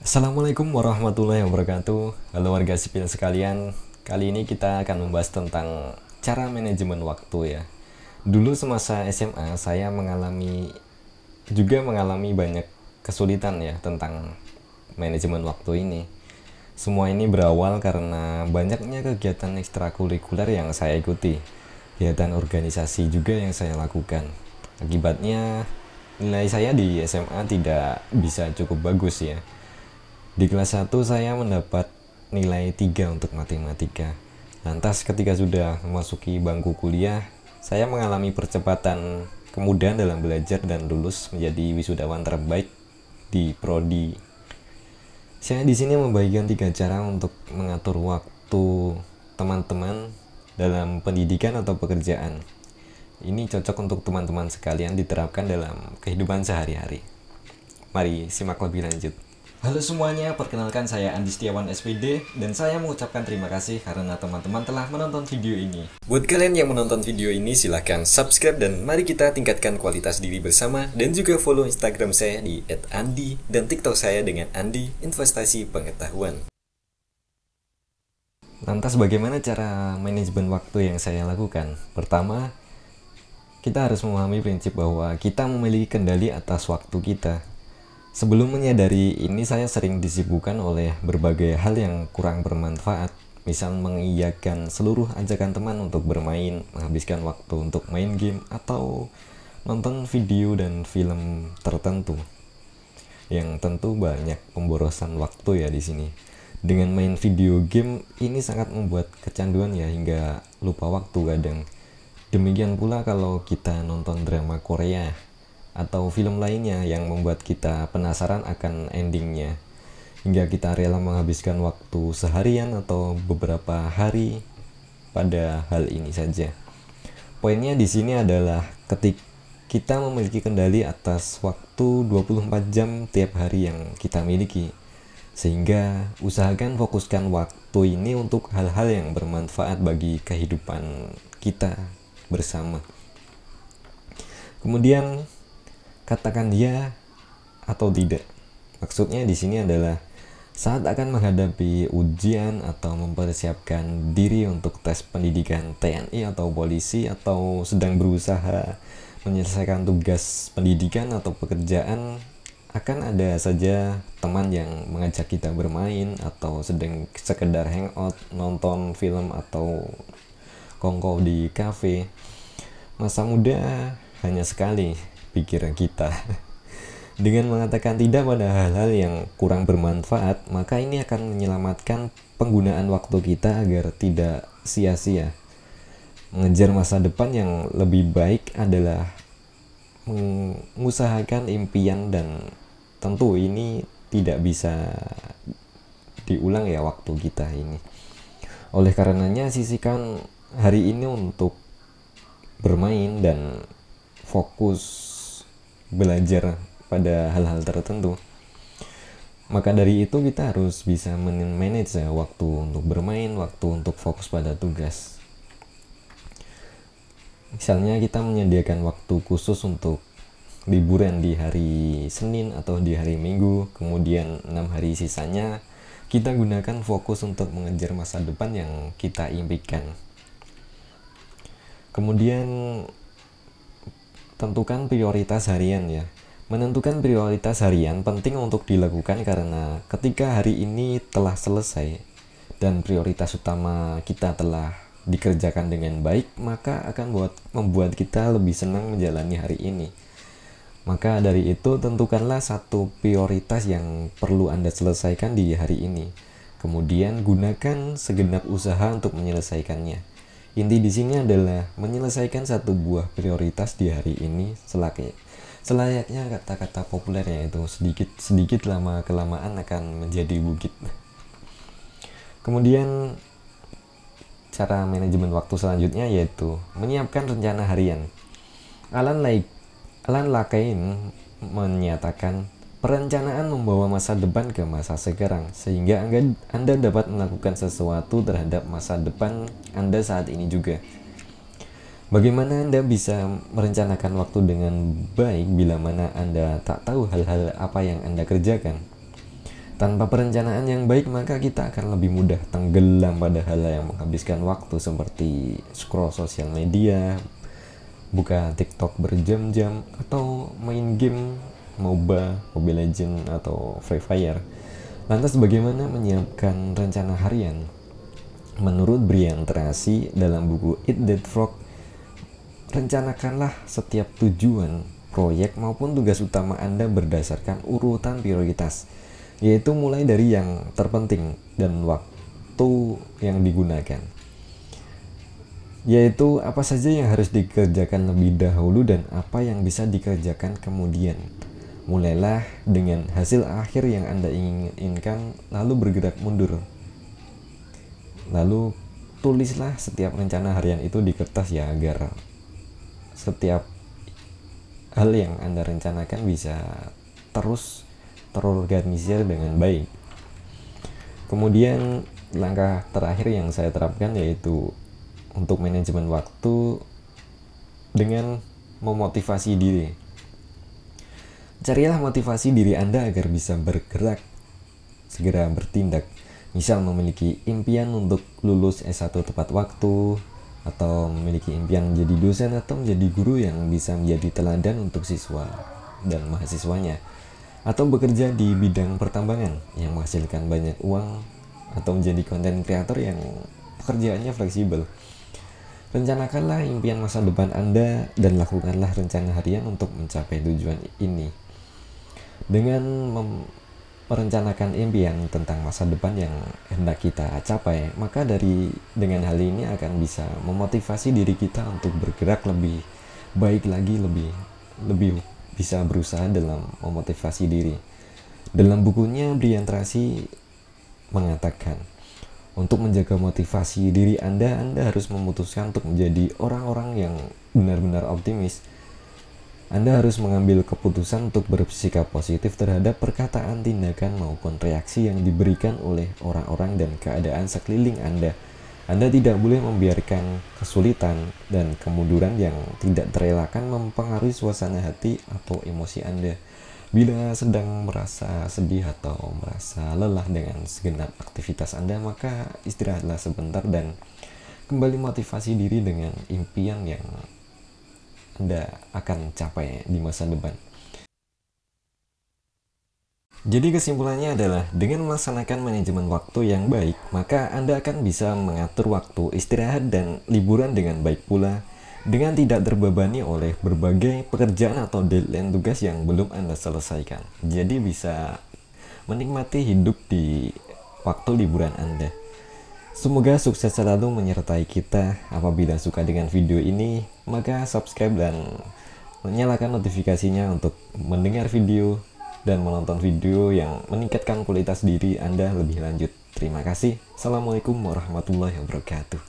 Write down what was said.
Assalamualaikum warahmatullahi wabarakatuh. Halo warga sipil sekalian. Kali ini kita akan membahas tentang cara manajemen waktu ya. Dulu semasa SMA saya mengalami banyak kesulitan ya tentang manajemen waktu ini. Semua ini berawal karena banyaknya kegiatan ekstrakurikuler yang saya ikuti. Kegiatan organisasi juga yang saya lakukan. Akibatnya nilai saya di SMA tidak bisa cukup bagus ya. Di kelas 1 saya mendapat nilai 3 untuk matematika. Lantas ketika sudah memasuki bangku kuliah, saya mengalami percepatan kemudahan dalam belajar dan lulus menjadi wisudawan terbaik di prodi. Saya di sini membagikan 3 cara untuk mengatur waktu teman-teman dalam pendidikan atau pekerjaan. Ini cocok untuk teman-teman sekalian diterapkan dalam kehidupan sehari-hari. Mari simak lebih lanjut. Halo semuanya, perkenalkan saya Andi Setiawan SPD dan saya mengucapkan terima kasih karena teman-teman telah menonton video ini. Buat kalian yang menonton video ini silahkan subscribe dan mari kita tingkatkan kualitas diri bersama dan juga follow Instagram saya di @andi dan TikTok saya dengan Andi Investasi Pengetahuan. Lantas bagaimana cara manajemen waktu yang saya lakukan? Pertama, kita harus memahami prinsip bahwa kita memiliki kendali atas waktu kita. Sebelum menyadari ini, saya sering disibukkan oleh berbagai hal yang kurang bermanfaat. Misal mengiyakan seluruh ajakan teman untuk bermain, menghabiskan waktu untuk main game, atau nonton video dan film tertentu. Yang tentu banyak pemborosan waktu ya di sini. Dengan main video game ini sangat membuat kecanduan ya hingga lupa waktu kadang. Demikian pula kalau kita nonton drama Korea atau film lainnya yang membuat kita penasaran akan endingnya hingga kita rela menghabiskan waktu seharian atau beberapa hari pada hal ini saja. Poinnya di sini adalah ketika kita memiliki kendali atas waktu 24 jam tiap hari yang kita miliki, sehingga usahakan fokuskan waktu ini untuk hal-hal yang bermanfaat bagi kehidupan kita bersama. Kemudian katakan ya atau tidak. Maksudnya di sini adalah saat akan menghadapi ujian atau mempersiapkan diri untuk tes pendidikan TNI atau polisi atau sedang berusaha menyelesaikan tugas pendidikan atau pekerjaan, akan ada saja teman yang mengajak kita bermain atau sedang sekedar hangout, nonton film atau kongkow di kafe. Masa muda hanya sekali, pikiran kita. Dengan mengatakan tidak pada hal-hal yang kurang bermanfaat, maka ini akan menyelamatkan penggunaan waktu kita agar tidak sia-sia. Mengejar masa depan yang lebih baik adalah mengusahakan impian dan tentu ini tidak bisa diulang ya waktu kita ini. Oleh karenanya sisihkan hari ini untuk bermain dan fokus belajar pada hal-hal tertentu. Maka dari itu kita harus bisa manage ya, waktu untuk bermain, waktu untuk fokus pada tugas. Misalnya kita menyediakan waktu khusus untuk liburan di hari Senin atau di hari Minggu, kemudian 6 hari sisanya kita gunakan fokus untuk mengejar masa depan yang kita impikan. Kemudian tentukan prioritas harian ya. Menentukan prioritas harian penting untuk dilakukan karena ketika hari ini telah selesai dan prioritas utama kita telah dikerjakan dengan baik, maka akan membuat kita lebih senang menjalani hari ini. Maka dari itu tentukanlah satu prioritas yang perlu Anda selesaikan di hari ini. Kemudian gunakan segenap usaha untuk menyelesaikannya. Inti di sini adalah menyelesaikan satu buah prioritas di hari ini selayaknya kata-kata populer yaitu sedikit lama kelamaan akan menjadi bukit. Kemudian cara manajemen waktu selanjutnya yaitu menyiapkan rencana harian. Alan Lakein menyatakan perencanaan membawa masa depan ke masa sekarang, sehingga Anda dapat melakukan sesuatu terhadap masa depan Anda saat ini juga. Bagaimana Anda bisa merencanakan waktu dengan baik bila mana Anda tak tahu hal-hal apa yang Anda kerjakan? Tanpa perencanaan yang baik, maka kita akan lebih mudah tenggelam pada hal yang menghabiskan waktu seperti scroll sosial media, buka TikTok berjam-jam, atau main game MOBA, Mobile Legends, atau Free Fire. Lantas bagaimana menyiapkan rencana harian? Menurut Brian Tracy dalam buku Eat That Frog, rencanakanlah setiap tujuan, proyek maupun tugas utama Anda berdasarkan urutan prioritas, yaitu mulai dari yang terpenting dan waktu yang digunakan, yaitu apa saja yang harus dikerjakan lebih dahulu dan apa yang bisa dikerjakan kemudian. Mulailah dengan hasil akhir yang Anda inginkan, lalu bergerak mundur. Lalu tulislah setiap rencana harian itu di kertas ya, agar setiap hal yang Anda rencanakan bisa terus terorganisir dengan baik. Kemudian langkah terakhir yang saya terapkan yaitu untuk manajemen waktu dengan memotivasi diri. Carilah motivasi diri Anda agar bisa bergerak, segera bertindak. Misal memiliki impian untuk lulus S1 tepat waktu, atau memiliki impian menjadi dosen atau menjadi guru yang bisa menjadi teladan untuk siswa dan mahasiswanya, atau bekerja di bidang pertambangan yang menghasilkan banyak uang, atau menjadi konten kreator yang pekerjaannya fleksibel. Rencanakanlah impian masa depan Anda dan lakukanlah rencana harian untuk mencapai tujuan ini. Dengan merencanakan impian tentang masa depan yang hendak kita capai, maka dengan hal ini akan bisa memotivasi diri kita untuk bergerak lebih baik lagi, lebih bisa berusaha dalam memotivasi diri. Dalam bukunya, Brian Tracy mengatakan, untuk menjaga motivasi diri Anda harus memutuskan untuk menjadi orang-orang yang benar-benar optimis. Anda harus mengambil keputusan untuk bersikap positif terhadap perkataan, tindakan, maupun reaksi yang diberikan oleh orang-orang dan keadaan sekeliling Anda. Anda tidak boleh membiarkan kesulitan dan kemunduran yang tidak terelakkan mempengaruhi suasana hati atau emosi Anda. Bila sedang merasa sedih atau merasa lelah dengan segenap aktivitas Anda, maka istirahatlah sebentar dan kembali motivasi diri dengan impian yang Anda akan capai di masa depan. Jadi kesimpulannya adalah dengan melaksanakan manajemen waktu yang baik, maka Anda akan bisa mengatur waktu istirahat dan liburan dengan baik pula, dengan tidak terbebani oleh berbagai pekerjaan atau deadline tugas yang belum Anda selesaikan. Jadi bisa menikmati hidup di waktu liburan Anda. Semoga sukses selalu menyertai kita. Apabila suka dengan video ini, maka subscribe dan nyalakan notifikasinya untuk mendengar video dan menonton video yang meningkatkan kualitas diri Anda lebih lanjut. Terima kasih. Assalamualaikum warahmatullahi wabarakatuh.